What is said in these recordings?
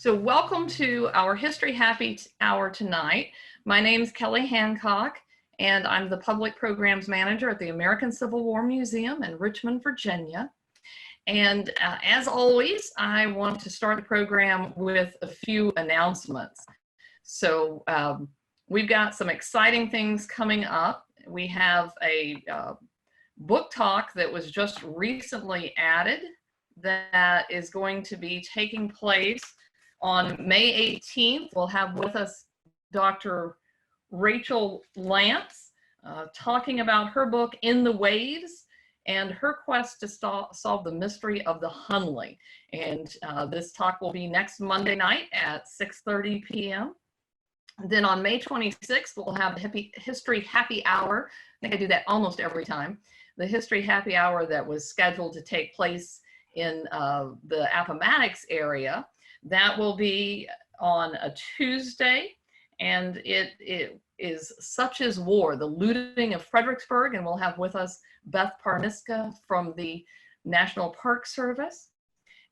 So welcome to our History Happy Hour tonight. My name is Kelly Hancock, and I'm the Public Programs Manager at the American Civil War Museum in Richmond, Virginia. And as always, I want to start the program with a few announcements. So we've got some exciting things coming up. We have a book talk that was just recently added that is going to be taking place on May 18th. We'll have with us Dr. Rachel Lance talking about her book, In the Waves, and her quest to solve the mystery of the Hunley. And this talk will be next Monday night at 6:30 p.m. Then on May 26th, we'll have the History Happy Hour. I think I do that almost every time. The History Happy Hour that was scheduled to take place in the Appomattox area. That will be on a Tuesday, and it is Such is War, the looting of Fredericksburg, and we'll have with us Beth Parniska from the National Park Service.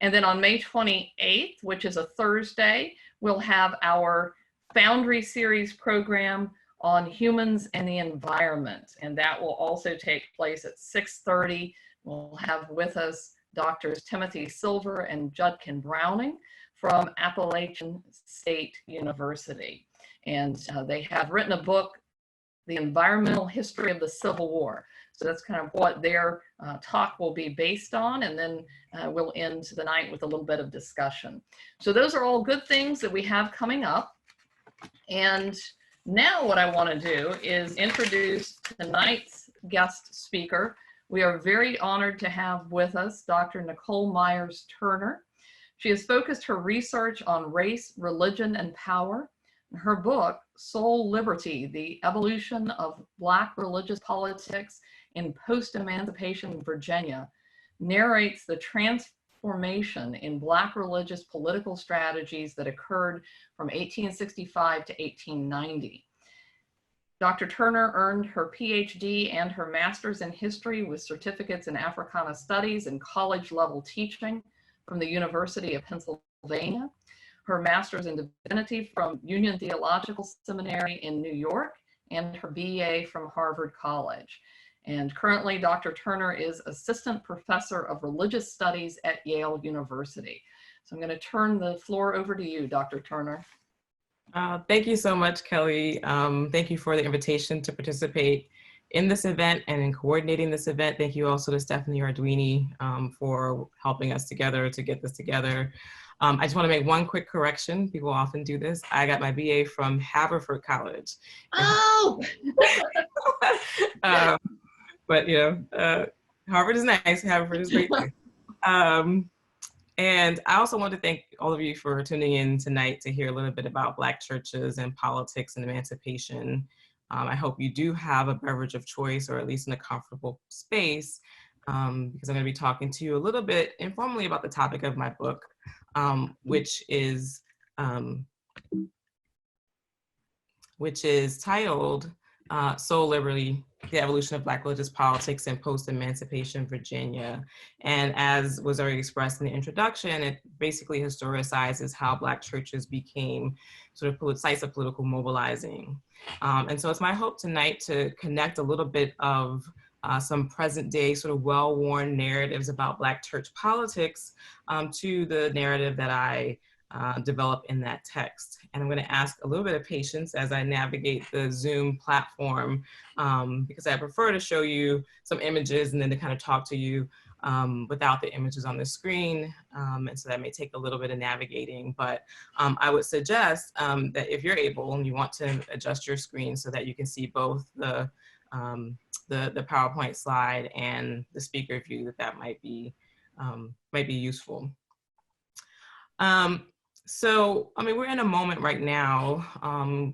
And then on May 28th, which is a Thursday, we'll have our Foundry Series program on humans and the environment, and that will also take place at 6:30. We'll have with us Doctors Timothy Silver and Judkin Browning from Appalachian State University. And they have written a book, The Environmental History of the Civil War. So that's kind of what their talk will be based on. And then we'll end the night with a little bit of discussion. So those are all good things that we have coming up. And now what I want to do is introduce tonight's guest speaker. We are very honored to have with us Dr. Nicole Meyers Turner. She has focused her research on race, religion, and power. Her book, Soul Liberty, The Evolution of Black Religious Politics in Post-Emancipation Virginia, narrates the transformation in Black religious political strategies that occurred from 1865 to 1890. Dr. Turner earned her PhD and her master's in history with certificates in Africana Studies and college-level teaching from the University of Pennsylvania, her master's in divinity from Union Theological Seminary in New York, and her BA from Harvard College. And currently, Dr. Turner is Assistant Professor of Religious Studies at Yale University. So I'm going to turn the floor over to you, Dr. Turner. Thank you so much, Kelly. Thank you for the invitation to participate in this event and in coordinating this event. Thank you also to Stephanie Arduini for helping us together to get this together. I just want to make one quick correction. People often do this. I got my BA from Haverford College. Oh! But you know, Harvard is nice. Haverford is great too. And I also want to thank all of you for tuning in tonight to hear a little bit about Black churches and politics and emancipation. I hope you do have a beverage of choice, or at least in a comfortable space, because I'm going to be talking to you a little bit informally about the topic of my book, which is titled Soul Liberty, The Evolution of Black Religious Politics in Post-Emancipation Virginia. And as was already expressed in the introduction, it basically historicizes how Black churches became sort of sites of political mobilizing. And so it's my hope tonight to connect a little bit of some present day sort of well-worn narratives about Black church politics to the narrative that I develop in that text. And I'm going to ask a little bit of patience as I navigate the Zoom platform, because I prefer to show you some images and then to kind of talk to you without the images on the screen. And so that may take a little bit of navigating, but I would suggest that if you're able and you want to adjust your screen so that you can see both the PowerPoint slide and the speaker view, that might be useful. So, I mean, we're in a moment right now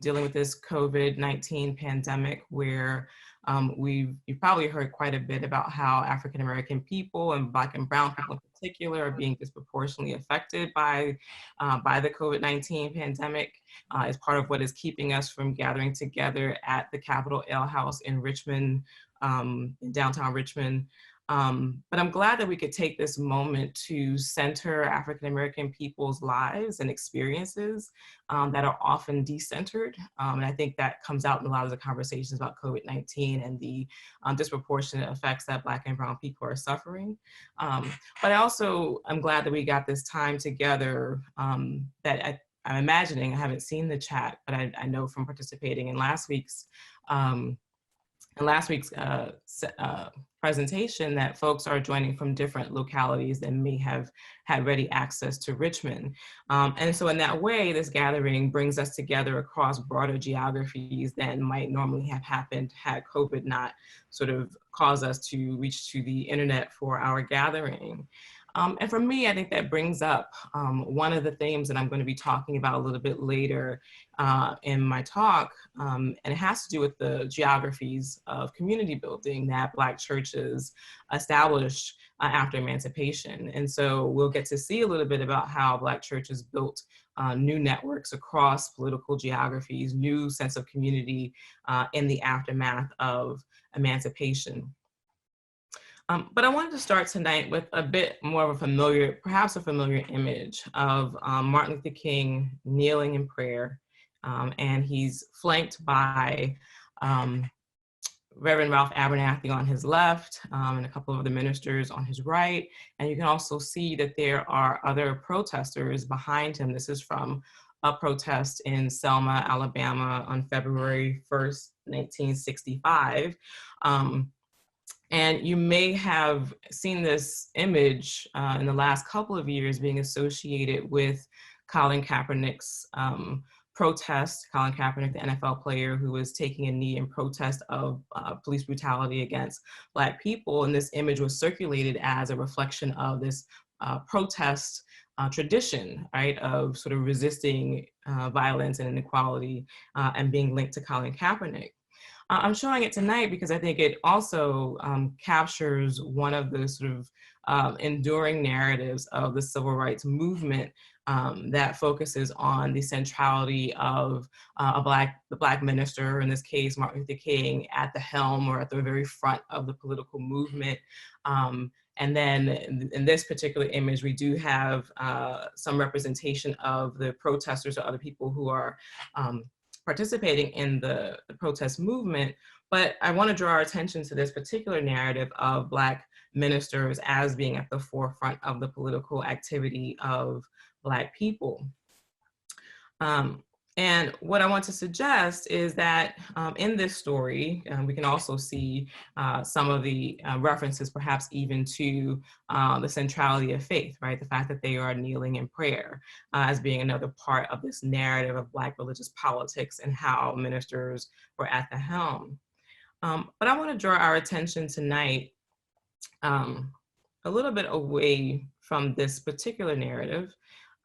dealing with this COVID-19 pandemic where you've probably heard quite a bit about how African-American people and Black and Brown people in particular are being disproportionately affected by the COVID-19 pandemic. As part of what is keeping us from gathering together at the Capitol Ale House in Richmond, in downtown Richmond. But I'm glad that we could take this moment to center African-American people's lives and experiences that are often decentered. And I think that comes out in a lot of the conversations about COVID-19 and the disproportionate effects that Black and Brown people are suffering. But I also am glad that we got this time together that I'm imagining, I haven't seen the chat, but I know from participating in last week's presentation that folks are joining from different localities that may have had ready access to Richmond. And so in that way, this gathering brings us together across broader geographies than might normally have happened had COVID not sort of caused us to reach to the internet for our gathering. And for me, I think that brings up one of the themes that I'm going to be talking about a little bit later in my talk, and it has to do with the geographies of community building that Black churches established after emancipation. And so we'll get to see a little bit about how Black churches built new networks across political geographies, new sense of community in the aftermath of emancipation. But I wanted to start tonight with a bit more of a familiar, perhaps a familiar image of Martin Luther King kneeling in prayer. And he's flanked by Reverend Ralph Abernathy on his left and a couple of the ministers on his right. And you can also see that there are other protesters behind him. This is from a protest in Selma, Alabama on February 1st, 1965. And you may have seen this image in the last couple of years being associated with Colin Kaepernick's protest. Colin Kaepernick, the NFL player who was taking a knee in protest of police brutality against Black people. And this image was circulated as a reflection of this protest tradition, right, of sort of resisting violence and inequality and being linked to Colin Kaepernick. I'm showing it tonight because I think it also captures one of the sort of enduring narratives of the civil rights movement that focuses on the centrality of the Black minister, in this case, Martin Luther King, at the helm or at the very front of the political movement. And then in this particular image, we do have some representation of the protesters or other people who are participating in the protest movement, but I want to draw our attention to this particular narrative of Black ministers as being at the forefront of the political activity of Black people. And what I want to suggest is that in this story, we can also see some of the references perhaps even to the centrality of faith, right? The fact that they are kneeling in prayer as being another part of this narrative of Black religious politics and how ministers were at the helm. But I want to draw our attention tonight a little bit away from this particular narrative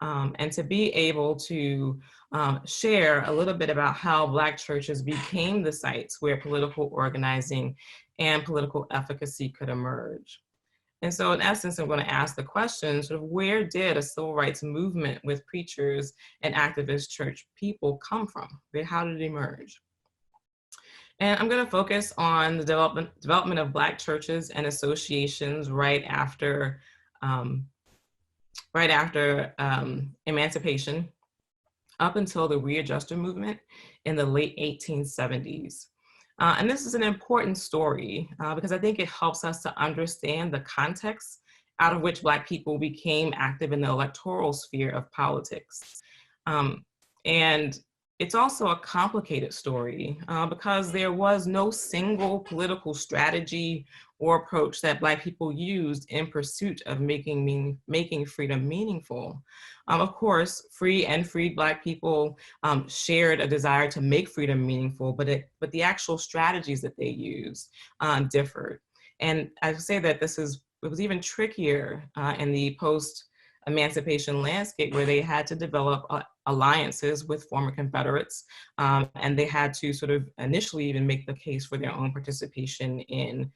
and to be able to share a little bit about how Black churches became the sites where political organizing and political efficacy could emerge. And so in essence, I'm going to ask the question, sort of where did a civil rights movement with preachers and activist church people come from? How did it emerge? And I'm going to focus on the development of Black churches and associations right after emancipation, up until the Readjuster Movement in the late 1870s. And this is an important story because I think it helps us to understand the context out of which Black people became active in the electoral sphere of politics. And it's also a complicated story because there was no single political strategy or approach that Black people used in pursuit of making freedom meaningful. Of course, free and freed Black people shared a desire to make freedom meaningful, but the actual strategies that they used differed. And I would say that it was even trickier in the post-emancipation landscape, where they had to develop alliances with former Confederates, and they had to sort of initially even make the case for their own participation in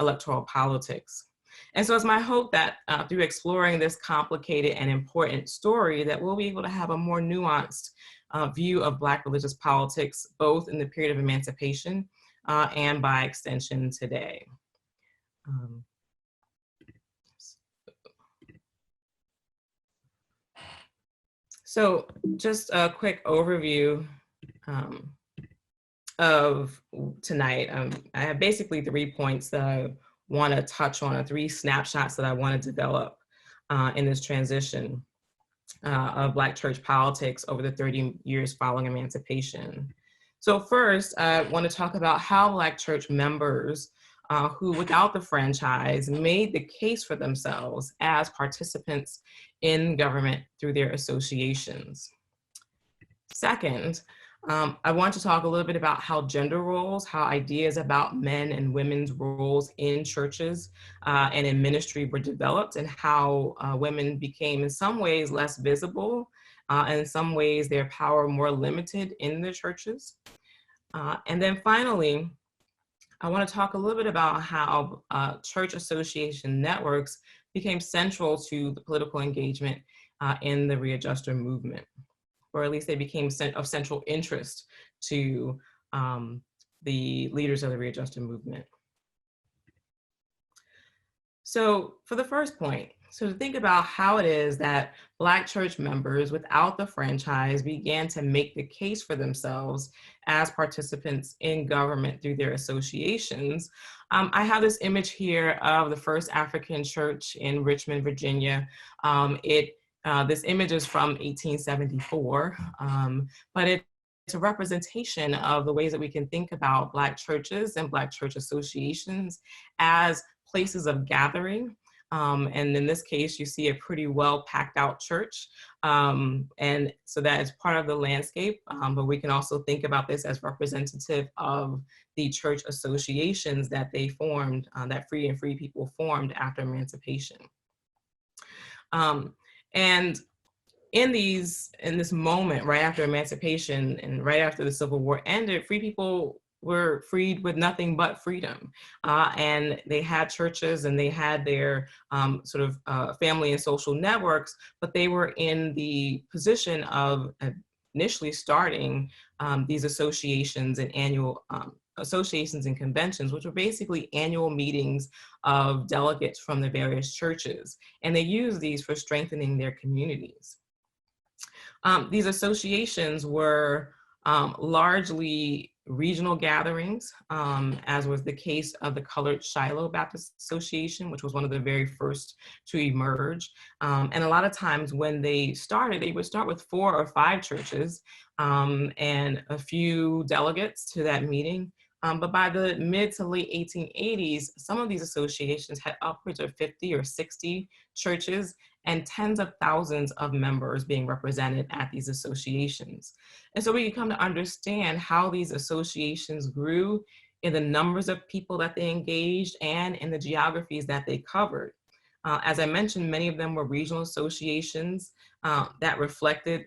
electoral politics. And so it's my hope that through exploring this complicated and important story, that we'll be able to have a more nuanced view of Black religious politics, both in the period of emancipation and by extension today. So just a quick overview of tonight. I have basically 3 points that I want to touch on, or 3 snapshots that I want to develop in this transition of Black church politics over the 30 years following emancipation. So first, I want to talk about how Black church members who, without the franchise, made the case for themselves as participants in government through their associations. Second, I want to talk a little bit about how gender roles, how ideas about men and women's roles in churches and in ministry were developed, and how women became in some ways less visible, and in some ways their power more limited in the churches. And then finally, I want to talk a little bit about how church association networks became central to the political engagement in the Readjuster movement, or at least they became of central interest to the leaders of the Readjusted Movement. So for the first point, so to think about how it is that Black church members without the franchise began to make the case for themselves as participants in government through their associations. I have this image here of the first African church in Richmond, Virginia. This image is from 1874, but it's a representation of the ways that we can think about Black churches and Black church associations as places of gathering. And in this case, you see a pretty well packed out church. And so that is part of the landscape, but we can also think about this as representative of the church associations that they formed, that free and free people formed after emancipation. And in this moment, right after emancipation and right after the Civil War ended, free people were freed with nothing but freedom. And they had churches and they had their sort of family and social networks, but they were in the position of initially starting these associations and annual associations and conventions, which were basically annual meetings of delegates from the various churches. And they used these for strengthening their communities. These associations were largely regional gatherings, as was the case of the Colored Shiloh Baptist Association, which was one of the very first to emerge. And a lot of times when they started, they would start with 4 or 5 churches and a few delegates to that meeting. But by the mid to late 1880s, some of these associations had upwards of 50 or 60 churches and tens of thousands of members being represented at these associations. And so we can come to understand how these associations grew in the numbers of people that they engaged and in the geographies that they covered. As I mentioned, many of them were regional associations that reflected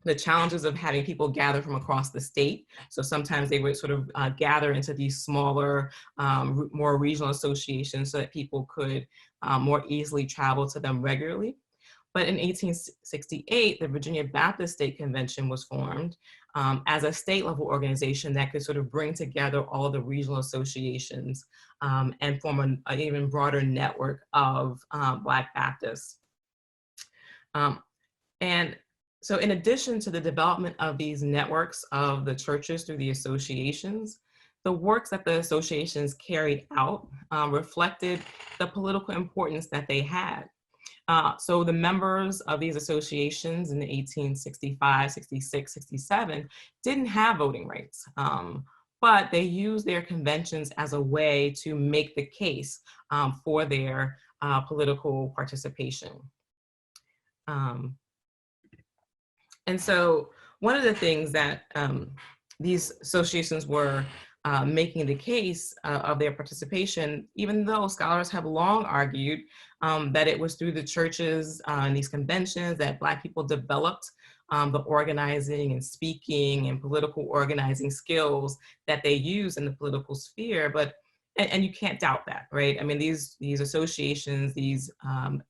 the challenges of having people gather from across the state. So sometimes they would sort of gather into these smaller, more regional associations so that people could more easily travel to them regularly. But in 1868, the Virginia Baptist State Convention was formed as a state level organization that could sort of bring together all of the regional associations and form an even broader network of Black Baptists. And so in addition to the development of these networks of the churches through the associations, the works that the associations carried out reflected the political importance that they had. So the members of these associations in the 1865, 66, 67 didn't have voting rights, but they used their conventions as a way to make the case for their political participation. And so one of the things that these associations were making the case of their participation, even though scholars have long argued that it was through the churches and these conventions that Black people developed the organizing and speaking and political organizing skills that they use in the political sphere. But and you can't doubt that, right? I mean, these associations, these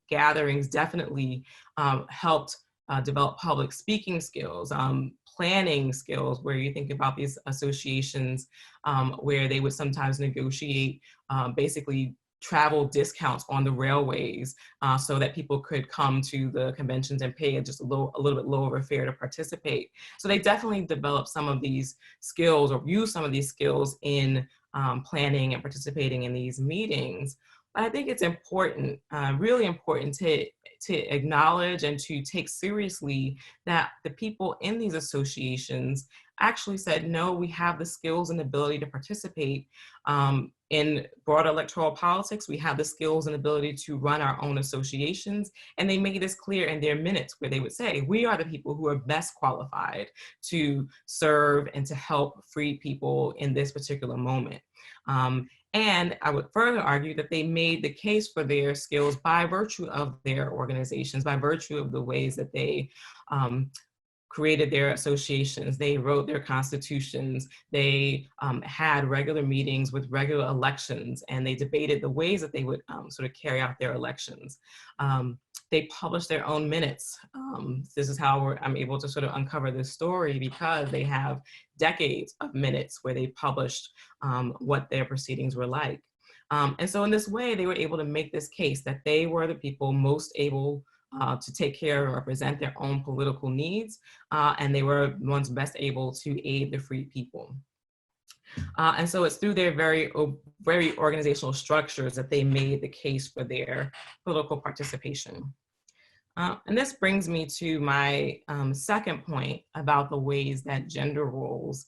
gatherings definitely helped develop public speaking skills, planning skills, where you think about these associations where they would sometimes negotiate basically travel discounts on the railways so that people could come to the conventions and pay just a little bit lower fare to participate. So they definitely developed some of these skills, or used some of these skills in planning and participating in these meetings. But I think it's important, really important, to acknowledge and to take seriously that the people in these associations actually said, no, we have the skills and ability to participate in broader electoral politics. We have the skills and ability to run our own associations. And they made this clear in their minutes, where they would say, we are the people who are best qualified to serve and to help free people in this particular moment. And I would further argue that they made the case for their skills by virtue of their organizations, by virtue of the ways that they created their associations. They wrote their constitutions. They had regular meetings with regular elections, and they debated the ways that they would sort of carry out their elections. They published their own minutes. This is how I'm able to sort of uncover this story, because they have decades of minutes where they published what their proceedings were like. And so in this way, they were able to make this case that they were the people most able to take care and represent their own political needs, and they were the ones best able to aid the free people. And so it's through their very organizational structures that they made the case for their political participation. And this brings me to my second point about the ways that gender roles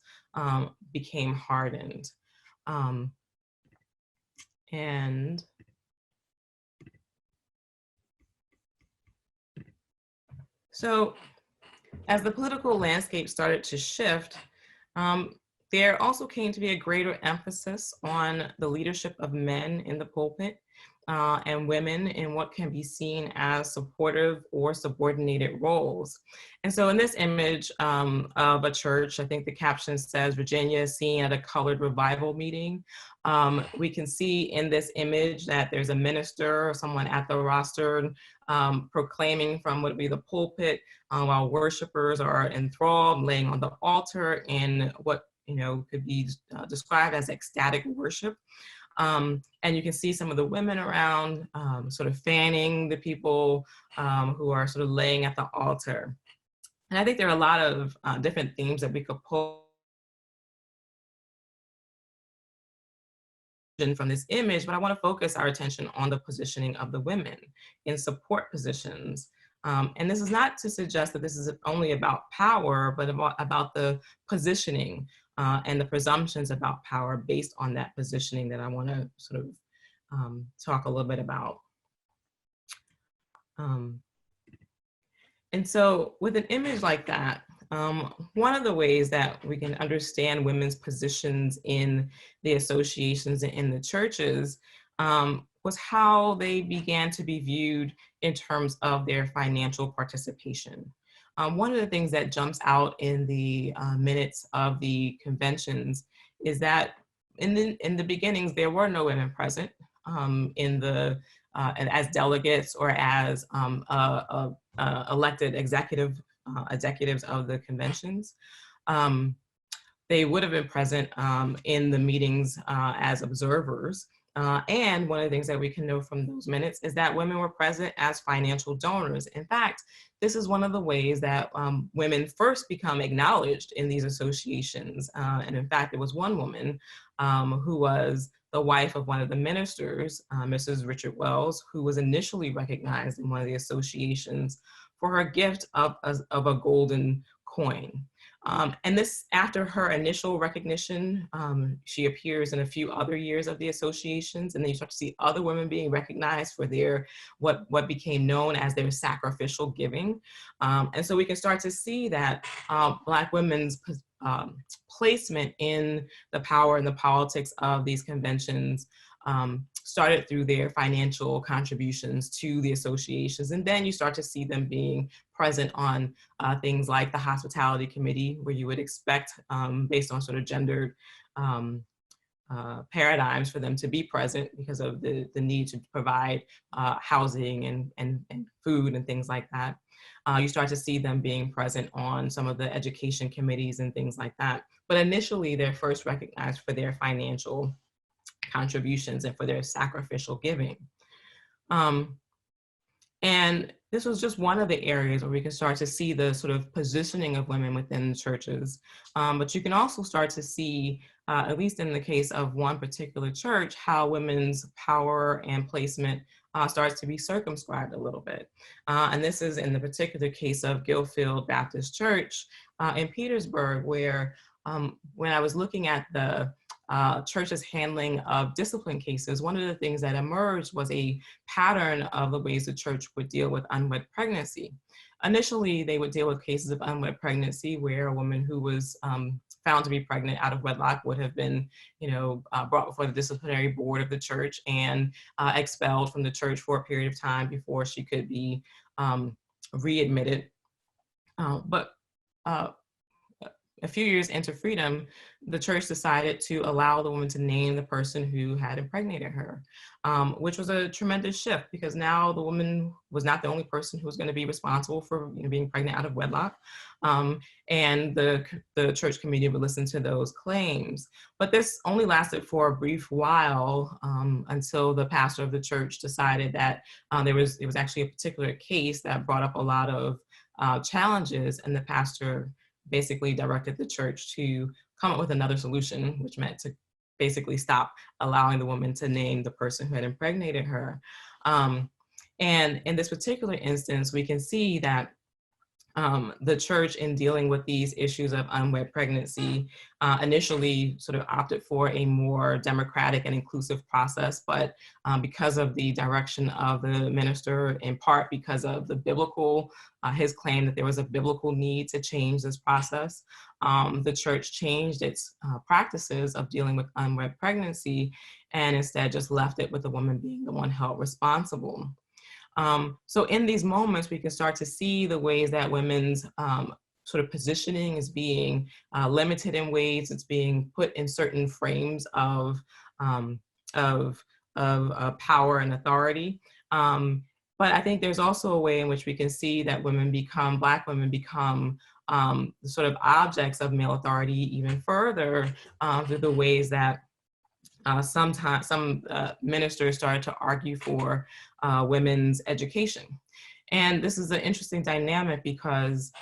became hardened. And so as the political landscape started to shift, there also came to be a greater emphasis on the leadership of men in the pulpit and women in what can be seen as supportive or subordinated roles. And so in this image of a church, I think the caption says, Virginia is seen at a colored revival meeting. We can see in this image that there's a minister or someone at the rostrum proclaiming from what would be the pulpit, while worshipers are enthralled, laying on the altar in what could be described as ecstatic worship. And you can see some of the women around sort of fanning the people who are sort of laying at the altar. And I think there are a lot of different themes that we could pull from this image, but I want to focus our attention on the positioning of the women in support positions. And this is not to suggest that this is only about power, but about the positioning and the presumptions about power based on that positioning that I want to sort of talk a little bit about. And so with an image like that, one of the ways that we can understand women's positions in the associations and in the churches was how they began to be viewed in terms of their financial participation. One of the things that jumps out in the minutes of the conventions is that in the beginnings, there were no women present in the and as delegates or as elected executives of the conventions. They would have been present in the meetings as observers. And one of the things that we can know from those minutes is that women were present as financial donors. In fact, this is one of the ways that women first become acknowledged in these associations. And in fact, there was one woman who was the wife of one of the ministers, Mrs. Richard Wells, who was initially recognized in one of the associations for her gift of a golden coin. And this, after her initial recognition, she appears in a few other years of the associations, and then you start to see other women being recognized for their, what became known as their sacrificial giving. And so we can start to see that Black women's placement in the power and the politics of these conventions started through their financial contributions to the associations. And then you start to see them being present on things like the hospitality committee, where you would expect, based on sort of gendered paradigms, for them to be present because of the need to provide housing and food and things like that. You start to see them being present on some of the education committees and things like that. But initially, they're first recognized for their financial contributions and for their sacrificial giving. And this was just one of the areas where we can start to see the sort of positioning of women within churches. But you can also start to see, at least in the case of one particular church, how women's power and placement starts to be circumscribed a little bit. And this is in the particular case of Guilford Baptist Church in Petersburg, where when I was looking at the church's handling of discipline cases, one of the things that emerged was a pattern of the ways the church would deal with unwed pregnancy. Initially, they would deal with cases of unwed pregnancy where a woman who was found to be pregnant out of wedlock would have been, brought before the disciplinary board of the church and expelled from the church for a period of time before she could be readmitted. But a few years into freedom, the church decided to allow the woman to name the person who had impregnated her, which was a tremendous shift because now the woman was not the only person who was going to be responsible for being pregnant out of wedlock. And the church committee would listen to those claims. But this only lasted for a brief while until the pastor of the church decided that there was actually a particular case that brought up a lot of challenges, and the pastor basically directed the church to come up with another solution, which meant to basically stop allowing the woman to name the person who had impregnated her. And in this particular instance, we can see that the church, in dealing with these issues of unwed pregnancy, initially sort of opted for a more democratic and inclusive process, but because of the direction of the minister, in part because of the biblical, his claim that there was a biblical need to change this process, the church changed its practices of dealing with unwed pregnancy and instead just left it with the woman being the one held responsible. So in these moments, we can start to see the ways that women's sort of positioning is being limited in ways it's being put in certain frames of power and authority. But I think there's also a way in which we can see that Black women become sort of objects of male authority even further through the ways that sometimes some ministers started to argue for women's education. And this is an interesting dynamic because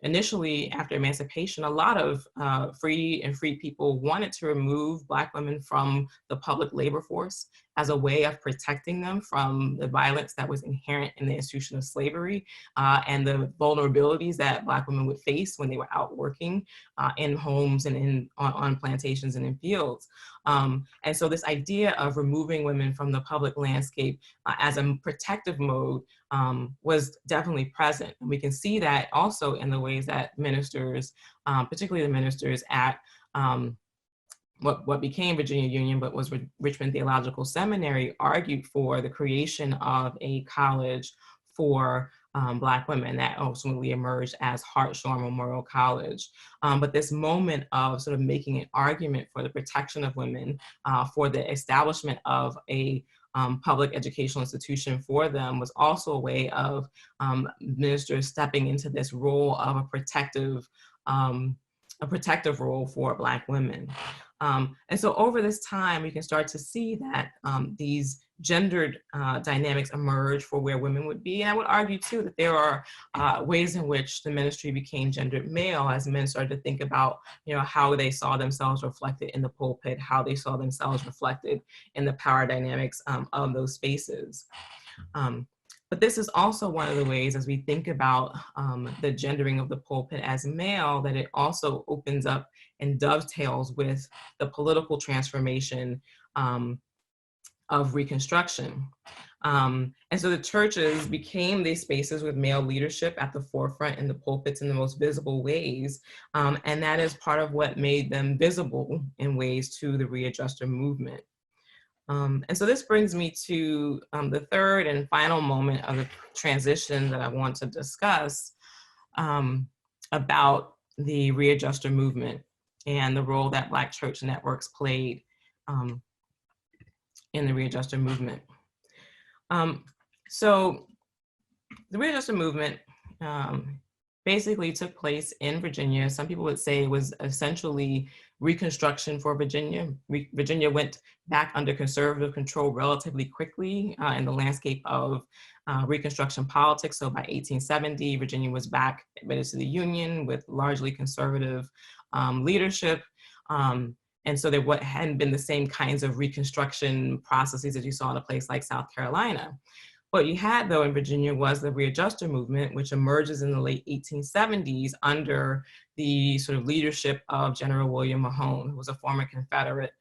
initially after emancipation, a lot of free people wanted to remove Black women from the public labor force as a way of protecting them from the violence that was inherent in the institution of slavery and the vulnerabilities that Black women would face when they were out working in homes and on plantations and in fields. And so this idea of removing women from the public landscape as a protective mode was definitely present. And we can see that also in the ways that ministers, particularly the ministers at what became Virginia Union, but was Richmond Theological Seminary, argued for the creation of a college for Black women that ultimately emerged as Hartshorne Memorial College. But this moment of sort of making an argument for the protection of women, for the establishment of a public educational institution for them, was also a way of ministers stepping into this role of a protective role for Black women. And so over this time, we can start to see that these gendered dynamics emerge for where women would be. And I would argue too that there are ways in which the ministry became gendered male as men started to think about, how they saw themselves reflected in the pulpit, how they saw themselves reflected in the power dynamics of those spaces. But this is also one of the ways, as we think about the gendering of the pulpit as male, that it also opens up and dovetails with the political transformation of Reconstruction. And so the churches became these spaces with male leadership at the forefront in the pulpits in the most visible ways. And that is part of what made them visible in ways to the Readjuster movement. And so this brings me to the third and final moment of the transition that I want to discuss about the Readjuster Movement and the role that Black church networks played in the Readjuster Movement. So the Readjuster Movement basically took place in Virginia. Some people would say it was essentially Reconstruction for Virginia. Virginia went back under conservative control relatively quickly in the landscape of Reconstruction politics. So by 1870, Virginia was back admitted to the Union with largely conservative leadership. And so there hadn't been the same kinds of Reconstruction processes that you saw in a place like South Carolina. What you had, though, in Virginia was the Readjuster Movement, which emerges in the late 1870s under the sort of leadership of General William Mahone, who was a former Confederate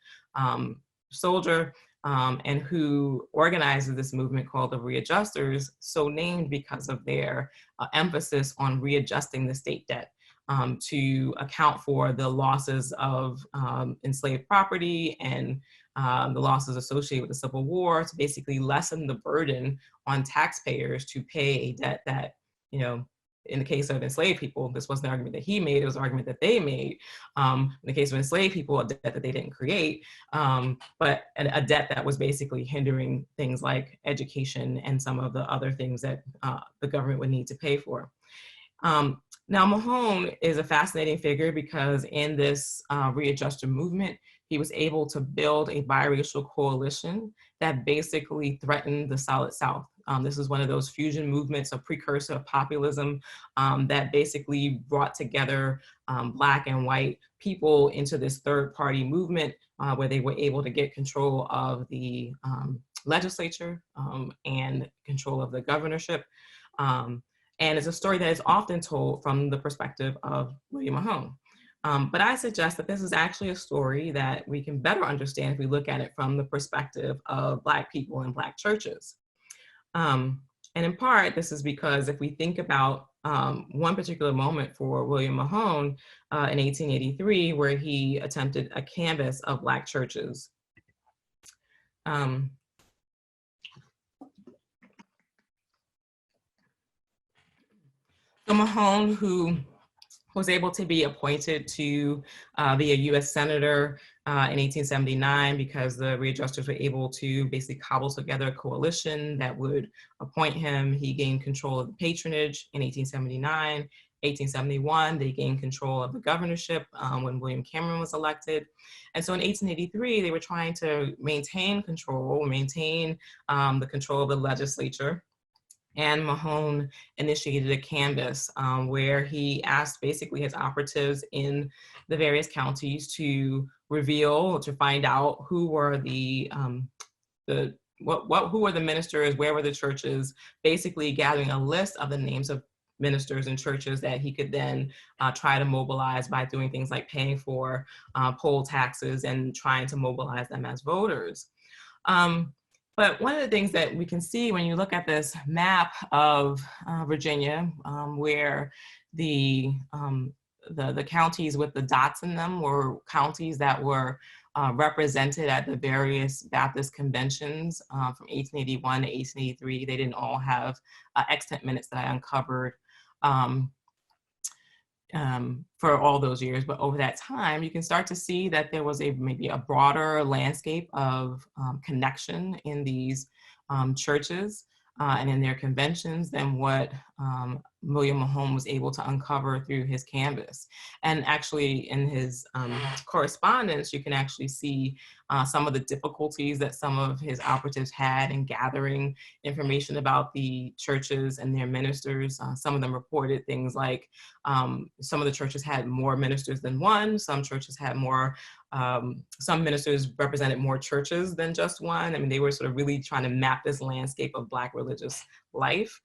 soldier and who organizes this movement called the Readjusters, so named because of their emphasis on readjusting the state debt to account for the losses of enslaved property and the losses associated with the Civil War, to basically lessen the burden on taxpayers to pay a debt that, you know, in the case of enslaved people, this wasn't an argument that he made, it was an argument that they made. In the case of enslaved people, a debt that they didn't create, but a debt that was basically hindering things like education and some of the other things that the government would need to pay for. Now, Mahone is a fascinating figure because in this Readjuster movement, he was able to build a biracial coalition that basically threatened the Solid South. This is one of those fusion movements, a precursor of populism that basically brought together Black and white people into this third-party movement where they were able to get control of the legislature and control of the governorship. And it's a story that is often told from the perspective of William Mahone. But I suggest that this is actually a story that we can better understand if we look at it from the perspective of Black people and Black churches. And in part, this is because if we think about one particular moment for William Mahone in 1883, where he attempted a canvass of Black churches. So Mahone, who was able to be appointed to be a US Senator in 1879 because the Readjusters were able to basically cobble together a coalition that would appoint him. He gained control of the patronage in 1879. 1871, they gained control of the governorship when William Cameron was elected. And so in 1883, they were trying to maintain control, maintain the control of the legislature. And Mahone initiated a canvass where he asked basically his operatives in the various counties to reveal, to find out who were who were the ministers, where were the churches, basically gathering a list of the names of ministers and churches that he could then try to mobilize by doing things like paying for poll taxes and trying to mobilize them as voters. But one of the things that we can see when you look at this map of Virginia, where the counties with the dots in them were counties that were represented at the various Baptist conventions from 1881 to 1883. They didn't all have extant minutes that I uncovered for all those years, but over that time, you can start to see that there was maybe a broader landscape of connection in these churches and in their conventions than what William Mahone was able to uncover through his canvas. And actually in his correspondence, you can actually see some of the difficulties that some of his operatives had in gathering information about the churches and their ministers. Some of them reported things like some of the churches had more ministers than one, some churches had more, some ministers represented more churches than just one. I mean, they were sort of really trying to map this landscape of Black religious life.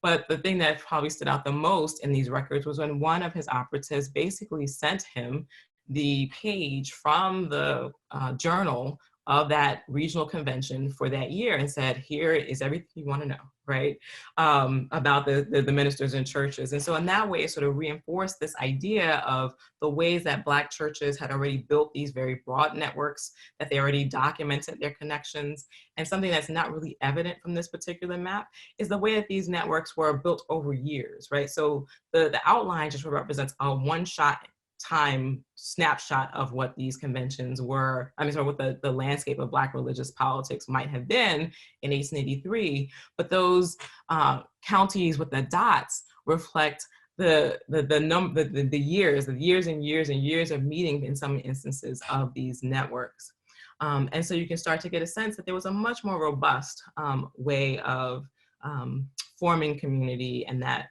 But the thing that probably stood out the most in these records was when one of his operatives basically sent him the page from the journal of that regional convention for that year and said, here is everything you want to know, right? About the ministers and churches. And so in that way, it sort of reinforced this idea of the ways that Black churches had already built these very broad networks, that they already documented their connections. And something that's not really evident from this particular map is the way that these networks were built over years, right? So the outline just represents a one-shot time snapshot of what these conventions were, what the landscape of Black religious politics might have been in 1883, but those counties with the dots reflect years and years and years of meeting in some instances of these networks. And so you can start to get a sense that there was a much more robust way of forming community, and that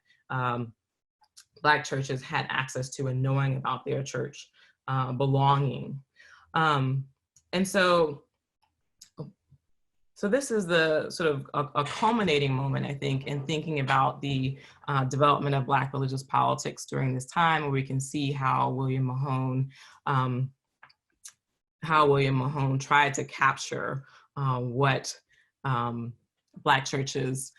Black churches had access to and knowing about their church belonging. And so this is the sort of a culminating moment, I think, in thinking about the development of Black religious politics during this time, where we can see how William Mahone tried to capture what Black churches,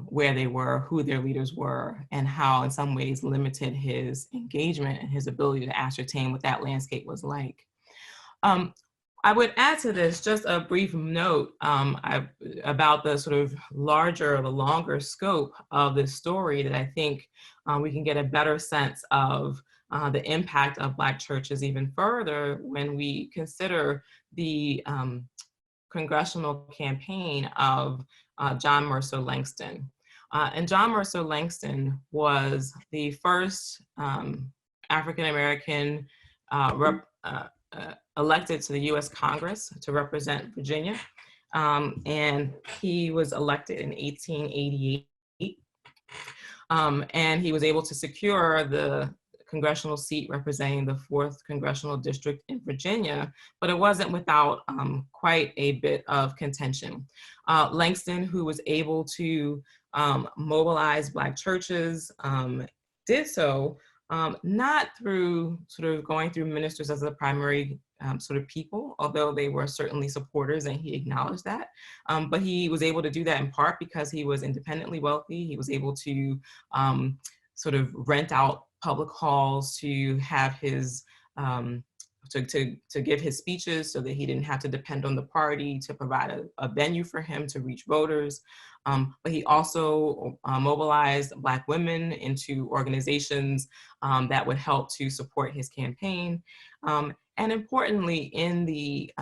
where they were, who their leaders were, and how in some ways limited his engagement and his ability to ascertain what that landscape was like. I would add to this just a brief note about the sort of larger, the longer scope of this story, that I think we can get a better sense of the impact of Black churches even further when we consider the congressional campaign of John Mercer Langston. And John Mercer Langston was the first African-American elected to the US Congress to represent Virginia. And he was elected in 1888. And he was able to secure the congressional seat representing the 4th Congressional District in Virginia, but it wasn't without quite a bit of contention. Langston, who was able to mobilize Black churches, did so not through sort of going through ministers as the primary sort of people, although they were certainly supporters and he acknowledged that. But he was able to do that in part because he was independently wealthy. He was able to sort of rent out public halls to have his, to give his speeches so that he didn't have to depend on the party to provide a venue for him to reach voters. But he also mobilized Black women into organizations that would help to support his campaign. And importantly, in the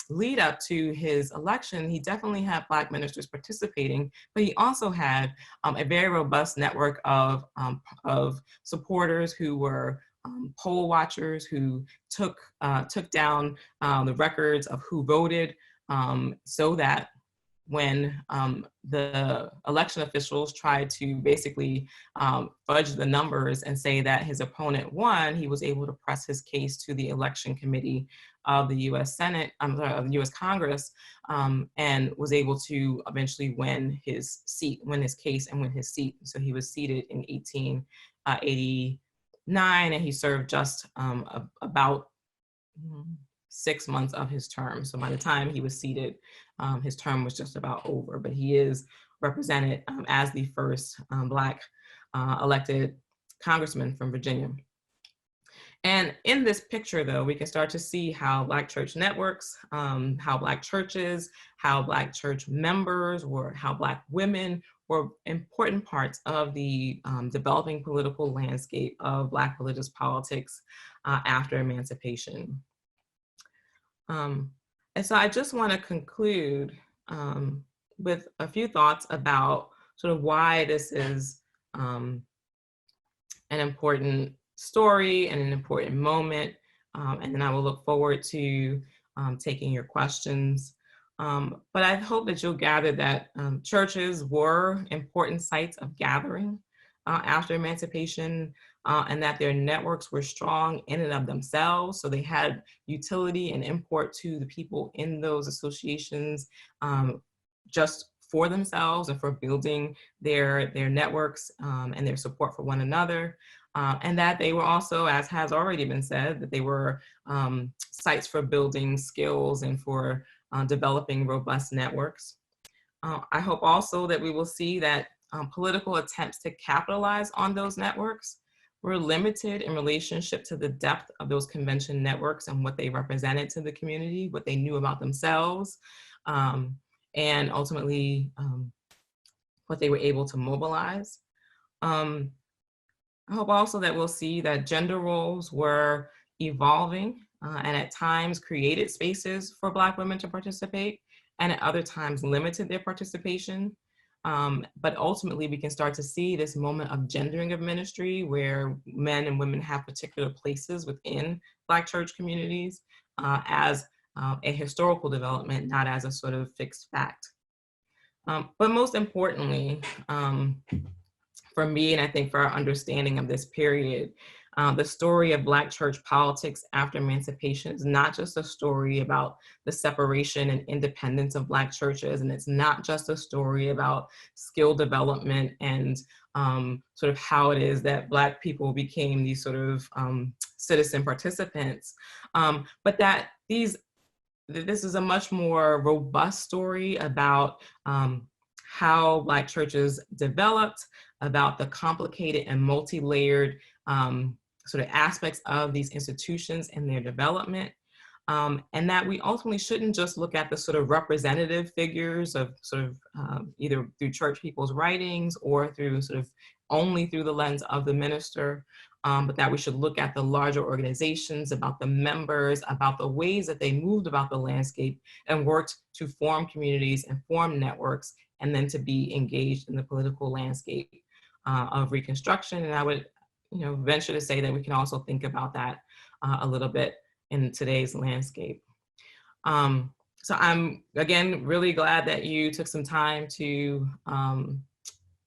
lead up to his election, he definitely had Black ministers participating, but he also had a very robust network of supporters who were poll watchers, who took down the records of who voted, so that when the election officials tried to basically fudge the numbers and say that his opponent won, he was able to press his case to the election committee of the U.S. Senate, of the U.S. Congress, and was able to eventually win his case and win his seat. So he was seated in 1889, and he served just about 6 months of his term. So by the time he was seated, his term was just about over, but he is represented as the first Black elected congressman from Virginia. And in this picture, though, we can start to see how Black church networks, how Black churches, how Black church members, or how Black women were important parts of the developing political landscape of Black religious politics after emancipation. And so I just want to conclude with a few thoughts about sort of why this is an important story and an important moment. And then I will look forward to taking your questions. But I hope that you'll gather that churches were important sites of gathering after emancipation, and that their networks were strong in and of themselves. So they had utility and import to the people in those associations just for themselves and for building their networks and their support for one another. And that they were also, as has already been said, that they were sites for building skills and for developing robust networks. I hope also that we will see that political attempts to capitalize on those networks were limited in relationship to the depth of those convention networks and what they represented to the community, what they knew about themselves, and ultimately what they were able to mobilize. I hope also that we'll see that gender roles were evolving and at times created spaces for Black women to participate, and at other times limited their participation. But ultimately, we can start to see this moment of gendering of ministry where men and women have particular places within Black church communities as a historical development, not as a sort of fixed fact. But most importantly, for me, and I think for our understanding of this period, the story of Black church politics after emancipation is not just a story about the separation and independence of Black churches, and it's not just a story about skill development and sort of how it is that Black people became these sort of citizen participants, but that this is a much more robust story about how Black churches developed, about the complicated and multi-layered sort of aspects of these institutions and their development, and that we ultimately shouldn't just look at the sort of representative figures of sort of either through church people's writings or through sort of only through the lens of the minister, but that we should look at the larger organizations, about the members, about the ways that they moved about the landscape and worked to form communities and form networks, and then to be engaged in the political landscape of Reconstruction. And I would, venture to say that we can also think about that a little bit in today's landscape. So I'm, again, really glad that you took some time to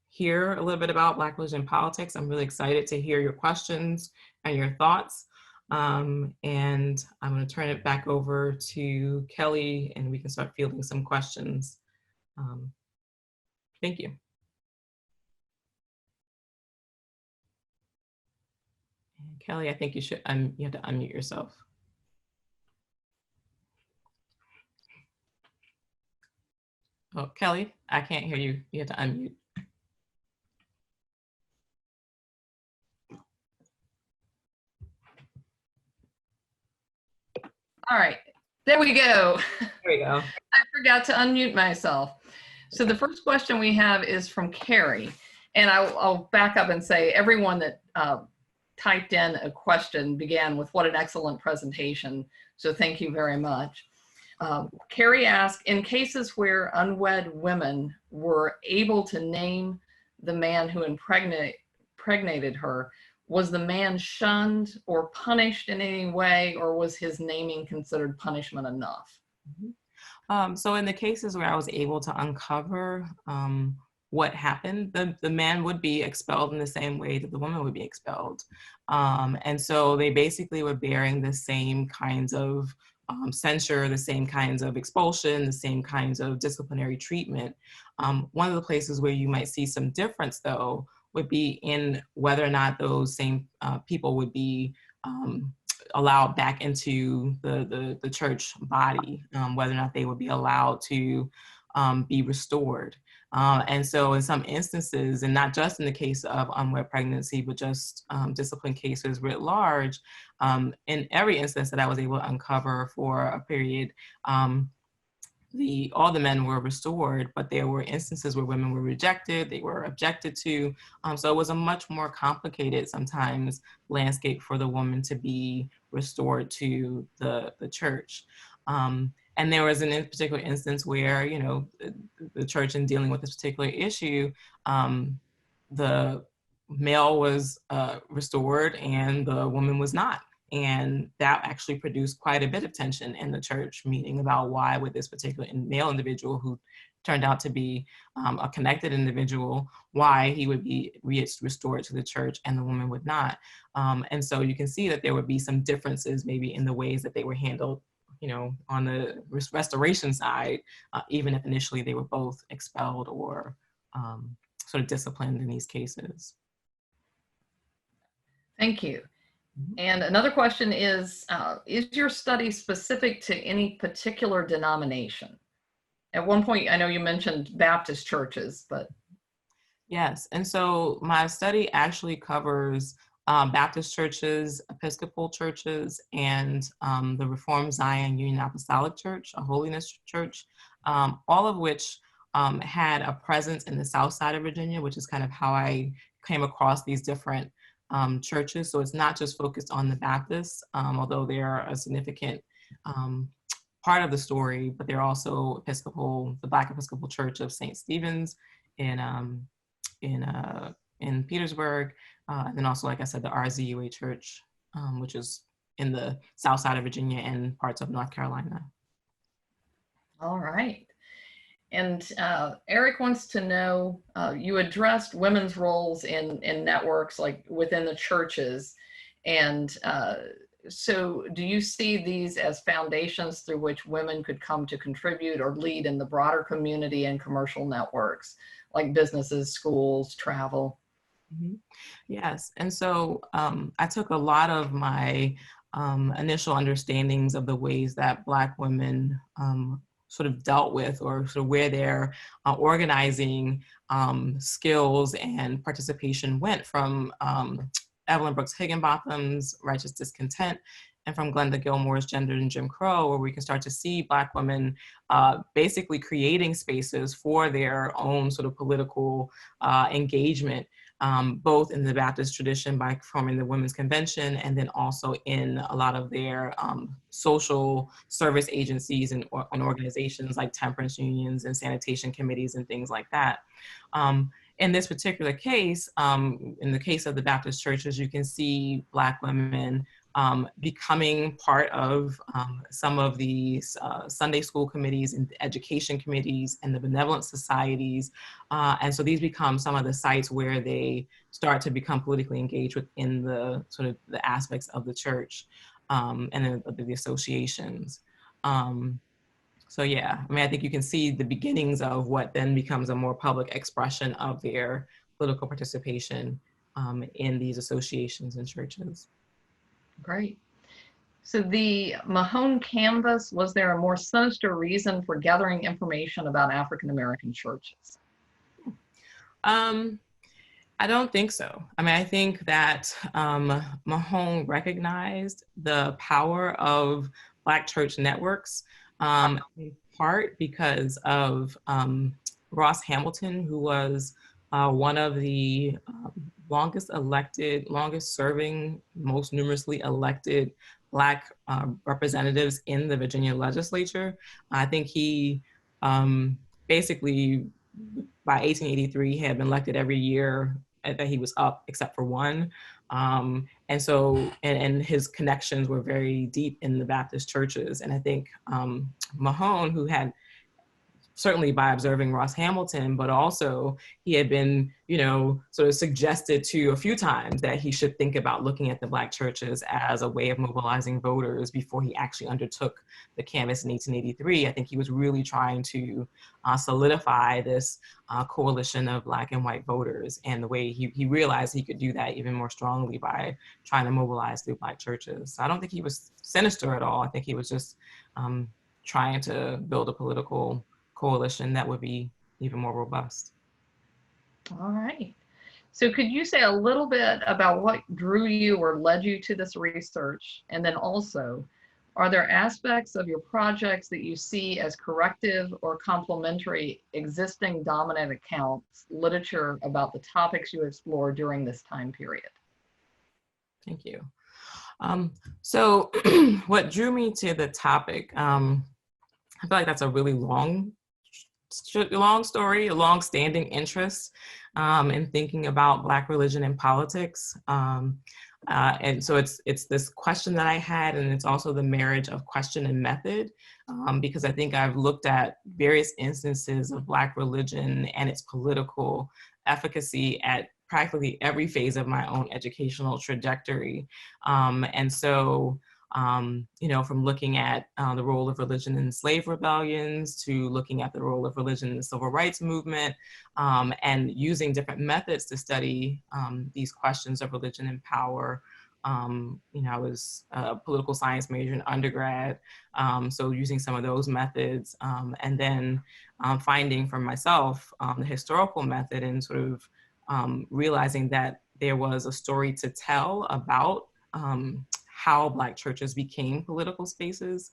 hear a little bit about Black religion politics. I'm really excited to hear your questions and your thoughts. And I'm going to turn it back over to Kelly, and we can start fielding some questions. Thank you. Kelly, I think you should, you have to unmute yourself. Oh, Kelly, I can't hear you. You have to unmute. All right, there we go. There we go. I forgot to unmute myself. So the first question we have is from Carrie, and I'll back up and say everyone that typed in a question began with "what an excellent presentation." So thank you very much. Carrie asked, in cases where unwed women were able to name the man who impregnated her, was the man shunned or punished in any way, or was his naming considered punishment enough? So in the cases where I was able to uncover what happened, the man would be expelled in the same way that the woman would be expelled. And so they basically were bearing the same kinds of censure, the same kinds of expulsion, the same kinds of disciplinary treatment. One of the places where you might see some difference, though, would be in whether or not those same people would be allowed back into the church body, whether or not they would be allowed to be restored. And so in some instances, and not just in the case of unwed pregnancy, but just discipline cases writ large, in every instance that I was able to uncover for a period, all the men were restored, but there were instances where women were rejected, they were objected to. So it was a much more complicated, sometimes, landscape for the woman to be restored to the church. And there was a particular instance where, the church, in dealing with this particular issue, the male was restored and the woman was not. And that actually produced quite a bit of tension in the church meeting about why would this particular male individual, who turned out to be a connected individual, why he would be restored to the church and the woman would not. And so you can see that there would be some differences maybe in the ways that they were handled, on the restoration side, even if initially they were both expelled or sort of disciplined in these cases. Thank you. And another question is your study specific to any particular denomination? At one point, I know you mentioned Baptist churches, but. Yes, and so my study actually covers Baptist churches, Episcopal churches, and the Reformed Zion Union Apostolic Church, a holiness church, all of which had a presence in the South Side of Virginia, which is kind of how I came across these different churches. So it's not just focused on the Baptists, although they are a significant part of the story, but they're also Episcopal, the Black Episcopal Church of St. Stephen's in Petersburg, and then also, like I said, the RZUA Church, which is in the south side of Virginia and parts of North Carolina. All right. And Eric wants to know, you addressed women's roles in networks like within the churches. And so do you see these as foundations through which women could come to contribute or lead in the broader community and commercial networks, like businesses, schools, travel? Mm-hmm. Yes. And so I took a lot of my initial understandings of the ways that Black women sort of dealt with, or sort of where their organizing skills and participation went, from Evelyn Brooks Higginbotham's Righteous Discontent, and from Glenda Gilmore's Gender and Jim Crow, where we can start to see Black women basically creating spaces for their own sort of political engagement, both in the Baptist tradition by forming the Women's Convention, and then also in a lot of their social service agencies and organizations like temperance unions and sanitation committees and things like that. In this particular case, in the case of the Baptist churches, you can see Black women becoming part of some of these Sunday school committees and education committees and the benevolent societies. And so these become some of the sites where they start to become politically engaged within the sort of the aspects of the church and the associations. So yeah, I mean, I think you can see the beginnings of what then becomes a more public expression of their political participation in these associations and churches. Great. So the Mahone Canvas, was there a more sinister reason for gathering information about African-American churches? I don't think so. I mean, I think that Mahone recognized the power of Black church networks, in part because of Ross Hamilton, who was one of the longest serving, most numerously elected Black representatives in the Virginia legislature. I think he basically by 1883 had been elected every year that he was up except for one. And so, and his connections were very deep in the Baptist churches. And I think Mahone, who had, certainly by observing Ross Hamilton, but also he had been, you know, sort of suggested to a few times that he should think about looking at the Black churches as a way of mobilizing voters before he actually undertook the canvass in 1883. I think he was really trying to solidify this coalition of Black and white voters, and the way he realized he could do that even more strongly by trying to mobilize through Black churches. So I don't think he was sinister at all. I think he was just trying to build a political coalition that would be even more robust. All right. So could you say a little bit about what drew you or led you to this research? And then also, are there aspects of your projects that you see as corrective or complementary existing dominant accounts, literature about the topics you explore during this time period? Thank you. So what drew me to the topic, I feel like that's a really long story, a long-standing interest in thinking about Black religion and politics. And so it's this question that I had, and it's also the marriage of question and method, because I think I've looked at various instances of Black religion and its political efficacy at practically every phase of my own educational trajectory. And so, you know, from looking at the role of religion in slave rebellions to looking at the role of religion in the civil rights movement, and using different methods to study these questions of religion and power. You know, I was a political science major in undergrad, so using some of those methods, and then finding for myself the historical method, and sort of realizing that there was a story to tell about how Black churches became political spaces.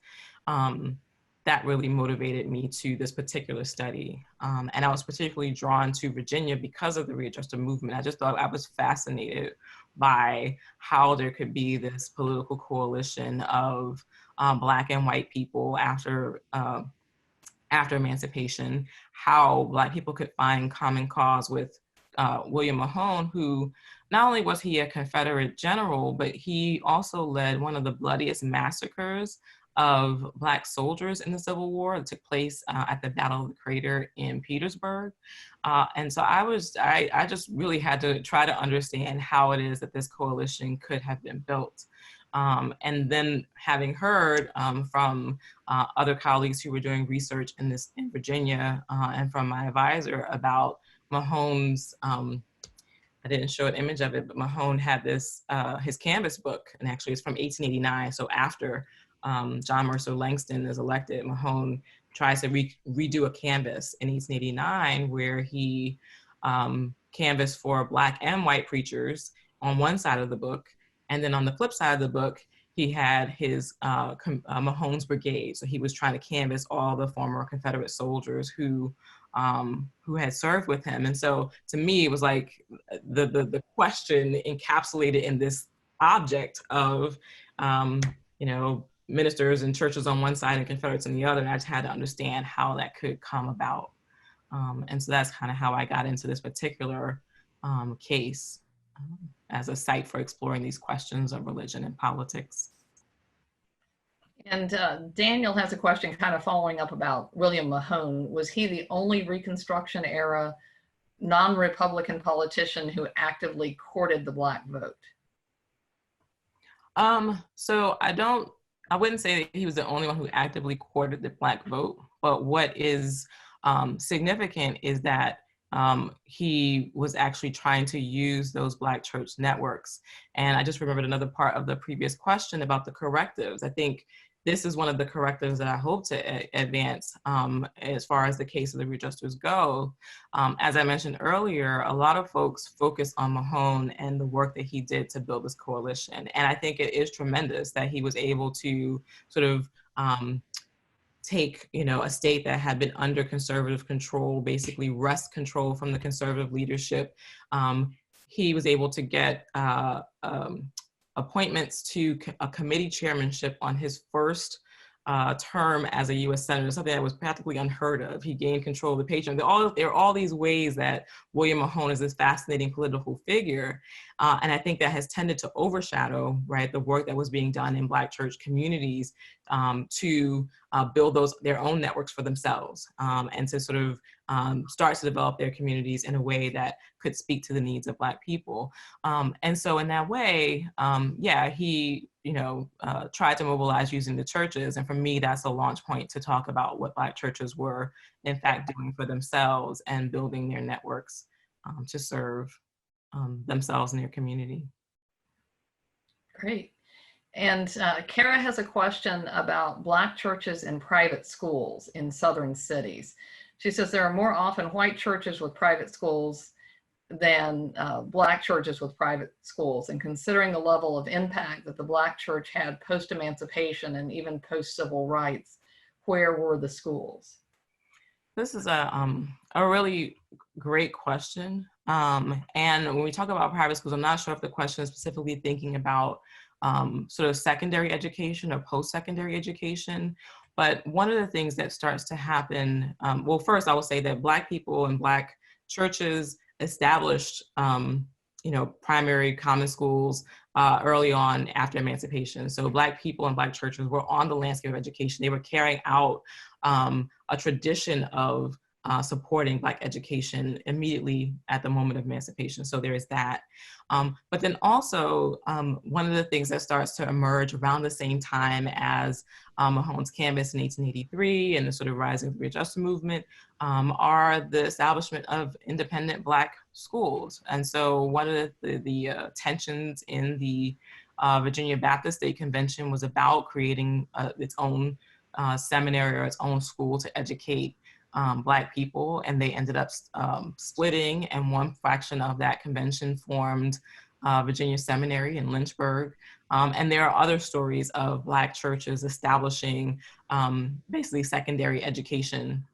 That really motivated me to this particular study. And I was particularly drawn to Virginia because of the Readjuster Movement. I just thought I was fascinated by how there could be this political coalition of Black and white people after after emancipation, how Black people could find common cause with William Mahone, who not only was he a Confederate general, but he also led one of the bloodiest massacres of Black soldiers in the Civil War that took place at the Battle of the Crater in Petersburg. And so I just really had to try to understand how it is that this coalition could have been built. And then having heard from other colleagues who were doing research in Virginia and from my advisor about Mahone's, I didn't show an image of it, but Mahone had this, his canvas book, and actually it's from 1889. So after John Mercer Langston is elected, Mahone tries to redo a canvas in 1889 where he canvassed for Black and white preachers on one side of the book. And then on the flip side of the book, he had his Mahone's Brigade. So he was trying to canvass all the former Confederate soldiers who had served with him. And so to me, it was like the question encapsulated in this object of, you know, ministers and churches on one side and Confederates on the other. And I just had to understand how that could come about. And so that's kind of how I got into this particular case as a site for exploring these questions of religion and politics. And Daniel has a question kind of following up about William Mahone. Was he the only Reconstruction era non-Republican politician who actively courted the Black vote? So I wouldn't say that he was the only one who actively courted the Black vote, but what is significant is that he was actually trying to use those Black church networks. And I just remembered another part of the previous question about the correctives. I think this is one of the correctives that I hope to advance as far as the case of the Readjusters go. As I mentioned earlier, a lot of folks focus on Mahone and the work that he did to build this coalition. And I think it is tremendous that he was able to sort of take, you know, a state that had been under conservative control, basically wrest control from the conservative leadership. He was able to get appointments to a committee chairmanship on his first term as a U.S. Senator, something that was practically unheard of. He gained control of the patron. There are all these ways that William Mahone is this fascinating political figure. And I think that has tended to overshadow, right, the work that was being done in Black church communities to build their own networks for themselves and to sort of start to develop their communities in a way that could speak to the needs of Black people. And so in that way, yeah, he, you know, tried to mobilize using the churches. And for me, that's a launch point to talk about what Black churches were in fact doing for themselves and building their networks to serve themselves and their community. Great. And Kara has a question about Black churches and private schools in southern cities. She says there are more often white churches with private schools than Black churches with private schools. And considering the level of impact that the Black church had post-emancipation and even post-civil rights, where were the schools? This is a really great question. And when we talk about private schools, I'm not sure if the question is specifically thinking about sort of secondary education or post-secondary education. But one of the things that starts to happen, well, first I will say that Black people and Black churches established, you know, primary common schools early on after emancipation. So Black people and Black churches were on the landscape of education. They were carrying out a tradition of supporting Black education immediately at the moment of emancipation. So there is that. But then also, one of the things that starts to emerge around the same time as Mahone's canvass in 1883 and the sort of rising of the Readjusted Movement are the establishment of independent Black schools. And so one of the tensions in the Virginia Baptist State Convention was about creating its own seminary or its own school to educate Black people, and they ended up splitting, and one fraction of that convention formed Virginia Seminary in Lynchburg. And there are other stories of Black churches establishing basically secondary education,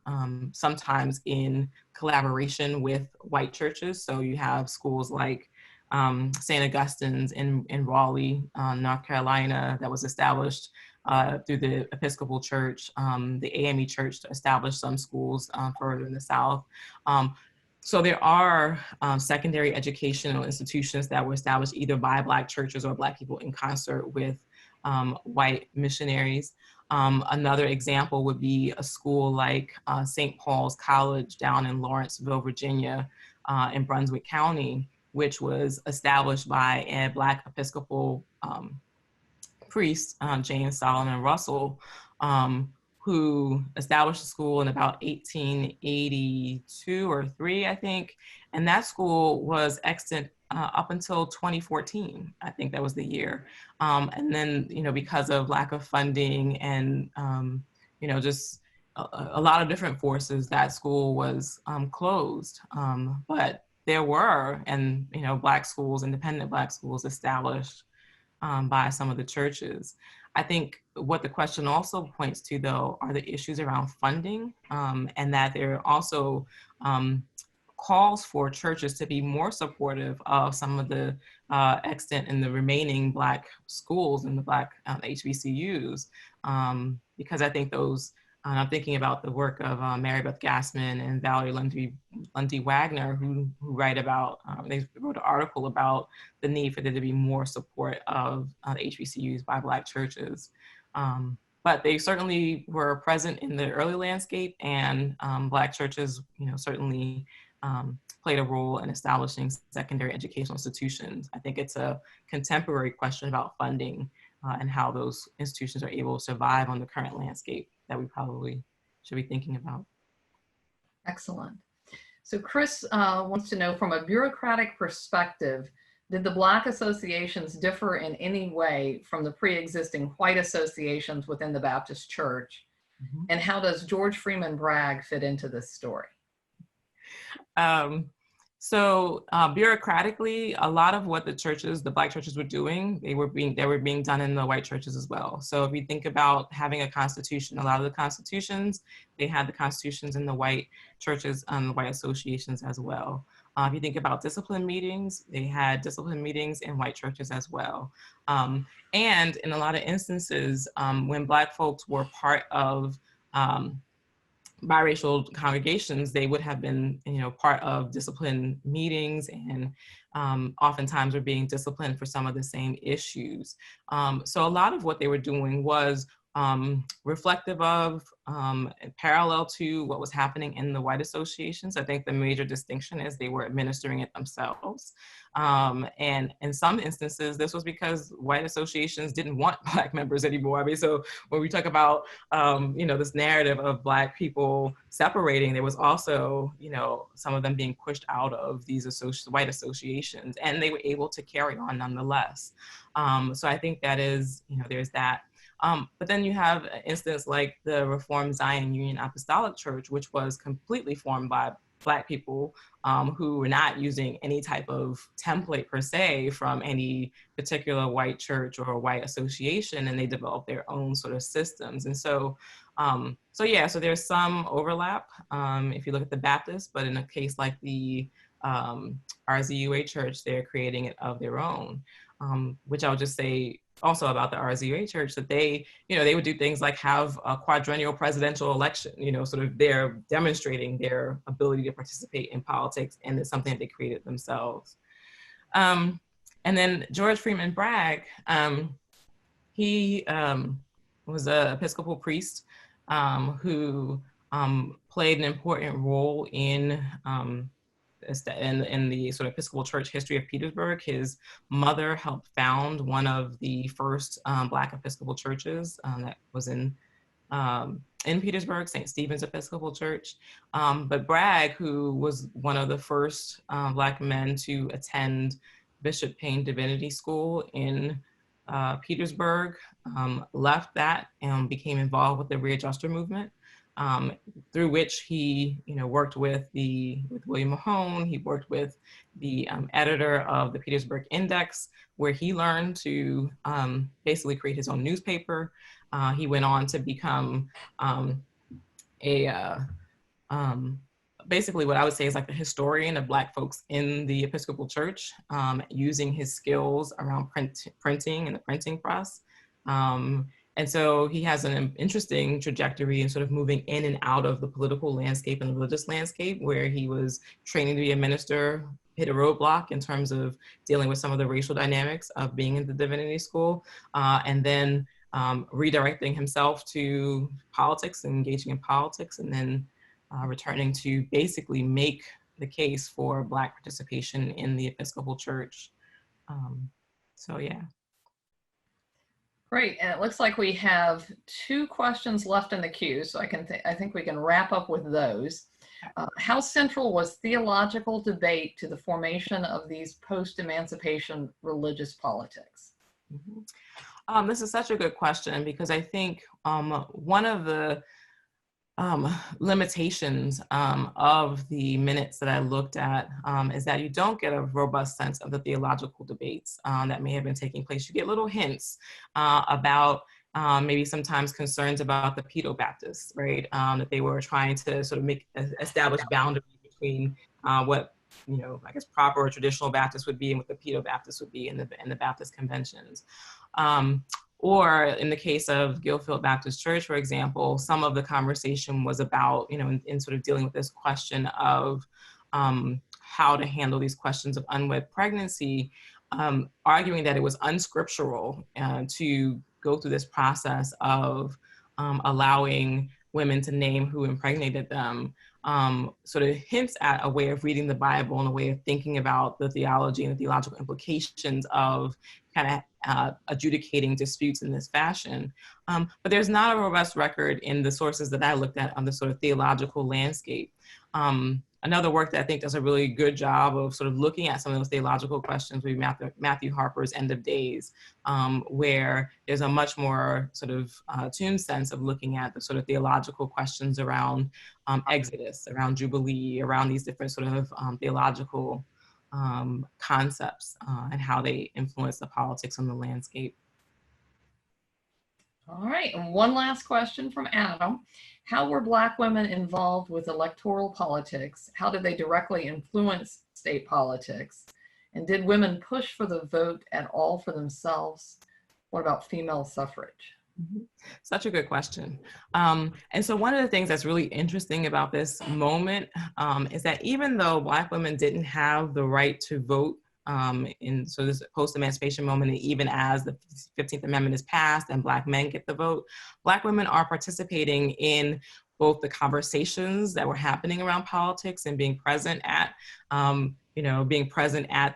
sometimes in collaboration with white churches. So you have schools like St. Augustine's in Raleigh, North Carolina, that was established through the Episcopal Church, the AME Church, to establish some schools further in the South. So there are secondary educational institutions that were established either by Black churches or Black people in concert with white missionaries. Another example would be a school like St. Paul's College down in Lawrenceville, Virginia, in Brunswick County, which was established by a Black Episcopal priest, James Solomon Russell, who established the school in about 1882 or 3, I think. And that school was extant up until 2014. I think that was the year. And then, because of lack of funding and, just a lot of different forces, that school was closed. But there were, Black schools, independent Black schools established by some of the churches. I think what the question also points to, though, are the issues around funding, and that there are also calls for churches to be more supportive of some of the extant and the remaining Black schools and the Black HBCUs, because I think those, I'm thinking about the work of Mary Beth Gassman and Valerie Lundy Wagner, who write about, they wrote an article about the need for there to be more support of the HBCUs by Black churches. But they certainly were present in the early landscape, and Black churches, certainly played a role in establishing secondary educational institutions. I think it's a contemporary question about funding and how those institutions are able to survive on the current landscape that we probably should be thinking about. Excellent. So Chris wants to know, from a bureaucratic perspective, did the Black associations differ in any way from the pre-existing white associations within the Baptist Church? Mm-hmm. And how does George Freeman Bragg fit into this story? So bureaucratically, a lot of what the Black churches were doing, they were being done in the white churches as well. So if you think about having a constitution, a lot of the constitutions, they had the constitutions in the white churches and the white associations as well. If you think about discipline meetings, they had discipline meetings in white churches as well. And in a lot of instances, when Black folks were part of biracial congregations, they would have been, part of discipline meetings, and oftentimes were being disciplined for some of the same issues. So a lot of what they were doing was reflective of and parallel to what was happening in the white associations. I think the major distinction is they were administering it themselves. And in some instances, this was because white associations didn't want Black members anymore. I mean, so when we talk about, this narrative of Black people separating, there was also, some of them being pushed out of these white associations, and they were able to carry on nonetheless. So I think that is, there's that. But then you have an instance like the Reformed Zion Union Apostolic Church, which was completely formed by Black people who were not using any type of template per se from any particular white church or white association, and they developed their own sort of systems. And so, so there's some overlap if you look at the Baptists, but in a case like the RZUA Church, they're creating it of their own, which I'll just say also about the RZUA Church, that they would do things like have a quadrennial presidential election, sort of they're demonstrating their ability to participate in politics, and it's something that they created themselves. And then George Freeman Bragg, he was an Episcopal priest who played an important role in the sort of Episcopal Church history of Petersburg. His mother helped found one of the first Black Episcopal churches that was in Petersburg, St. Stephen's Episcopal Church. But Bragg, who was one of the first Black men to attend Bishop Payne Divinity School in Petersburg, left that and became involved with the Readjuster Movement, through which he, worked with William Mahone. He worked with the editor of the Petersburg Index, where he learned to basically create his own newspaper. He went on to become basically what I would say is like the historian of Black folks in the Episcopal Church, using his skills around printing and the printing press. And so he has an interesting trajectory in sort of moving in and out of the political landscape and the religious landscape, where he was training to be a minister, hit a roadblock in terms of dealing with some of the racial dynamics of being in the divinity school, and then redirecting himself to politics and engaging in politics, and then returning to basically make the case for Black participation in the Episcopal Church. So yeah. Great, and it looks like we have 2 questions left in the queue, so I think we can wrap up with those. How central was theological debate to the formation of these post-emancipation religious politics? Mm-hmm. This is such a good question, because I think one of the limitations of the minutes that I looked at is that you don't get a robust sense of the theological debates that may have been taking place. You get little hints about maybe sometimes concerns about the pedo-Baptists, right? That they were trying to sort of establish boundaries between what, you know, I guess proper or traditional Baptists would be and what the pedo-Baptists would be in the Baptist conventions. Or in the case of Guilford Baptist Church, for example, some of the conversation was about, you know, in sort of dealing with this question of how to handle these questions of unwed pregnancy, arguing that it was unscriptural to go through this process of allowing women to name who impregnated them, sort of hints at a way of reading the Bible and a way of thinking about the theology and the theological implications of kind of adjudicating disputes in this fashion. But there's not a robust record in the sources that I looked at on the sort of theological landscape. Another work that I think does a really good job of sort of looking at some of those theological questions would be Matthew Harper's End of Days, where there's a much more sort of tuned sense of looking at the sort of theological questions around Exodus, around Jubilee, around these different sort of theological concepts and how they influence the politics on the landscape. All right, and one last question from Adam. How were Black women involved with electoral politics? How did they directly influence state politics? And did women push for the vote at all for themselves? What about female suffrage? Mm-hmm. Such a good question. And so one of the things that's really interesting about this moment is that even though Black women didn't have the right to vote in so this post-emancipation moment, and even as the 15th Amendment is passed and Black men get the vote, Black women are participating in both the conversations that were happening around politics and being present at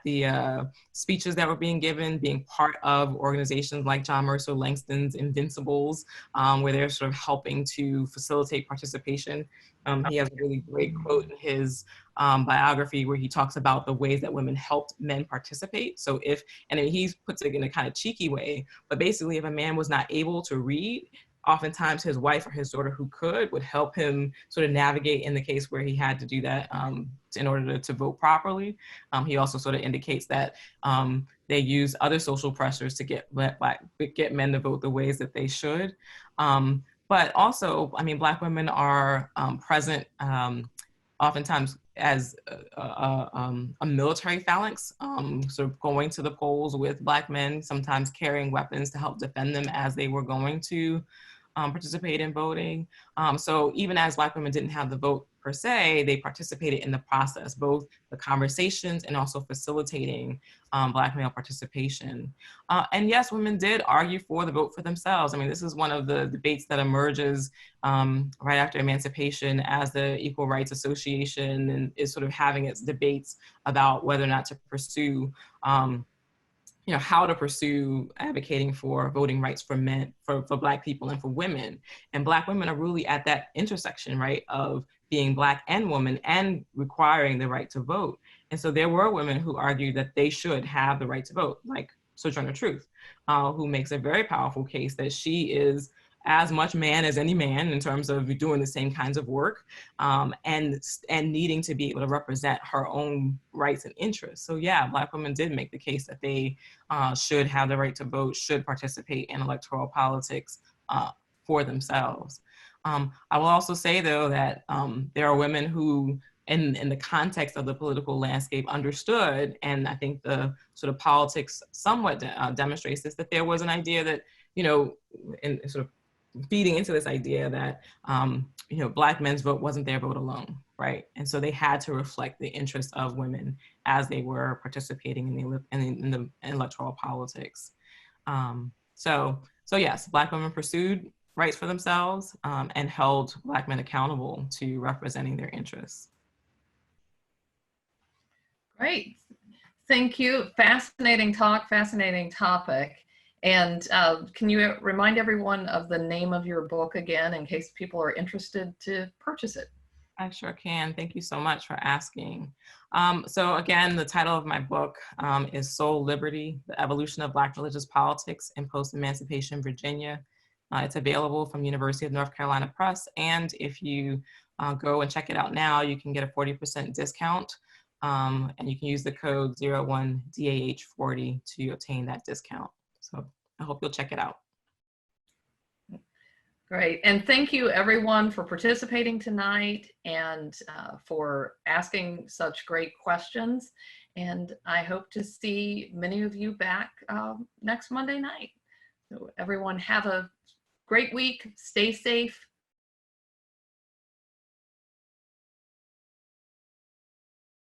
the speeches that were being given, being part of organizations like John Mercer Langston's Invincibles, where they're sort of helping to facilitate participation. He has a really great quote in his biography where he talks about the ways that women helped men participate. So he puts it in a kind of cheeky way, but basically if a man was not able to read, oftentimes his wife or his daughter who would help him sort of navigate in the case where he had to do that in order to vote properly. He also sort of indicates that they use other social pressures to get men to vote the ways that they should. But also, I mean, Black women are present oftentimes as a military phalanx, sort of going to the polls with Black men, sometimes carrying weapons to help defend them as they were going to participate in voting. So even as Black women didn't have the vote per se, they participated in the process, both the conversations and also facilitating Black male participation. And yes, women did argue for the vote for themselves. I mean, this is one of the debates that emerges right after emancipation as the Equal Rights Association and is sort of having its debates about whether or not to pursue how to pursue advocating for voting rights for men, for Black people and for women. And Black women are really at that intersection, right, of being Black and woman and requiring the right to vote. And so there were women who argued that they should have the right to vote, like Sojourner Truth, who makes a very powerful case that she is as much man as any man in terms of doing the same kinds of work and needing to be able to represent her own rights and interests. So yeah, Black women did make the case that they should have the right to vote, should participate in electoral politics for themselves. I will also say though that there are women who in the context of the political landscape understood, and I think the sort of politics somewhat demonstrates this, that there was an idea that, you know, and sort of feeding into this idea that, you know, Black men's vote wasn't their vote alone, right? And so they had to reflect the interests of women as they were participating in the electoral politics. So yes, Black women pursued rights for themselves and held Black men accountable to representing their interests. Great. Thank you. Fascinating talk, fascinating topic. And can you remind everyone of the name of your book again, in case people are interested to purchase it? I sure can. Thank you so much for asking. So again, the title of my book is Soul Liberty, The Evolution of Black Religious Politics in Post-Emancipation Virginia. It's available from University of North Carolina Press. And if you go and check it out now, you can get a 40% discount. And you can use the code 01DAH40 to obtain that discount. So I hope you'll check it out. Great. And thank you everyone for participating tonight and for asking such great questions. And I hope to see many of you back next Monday night. So everyone have a great week. Stay safe.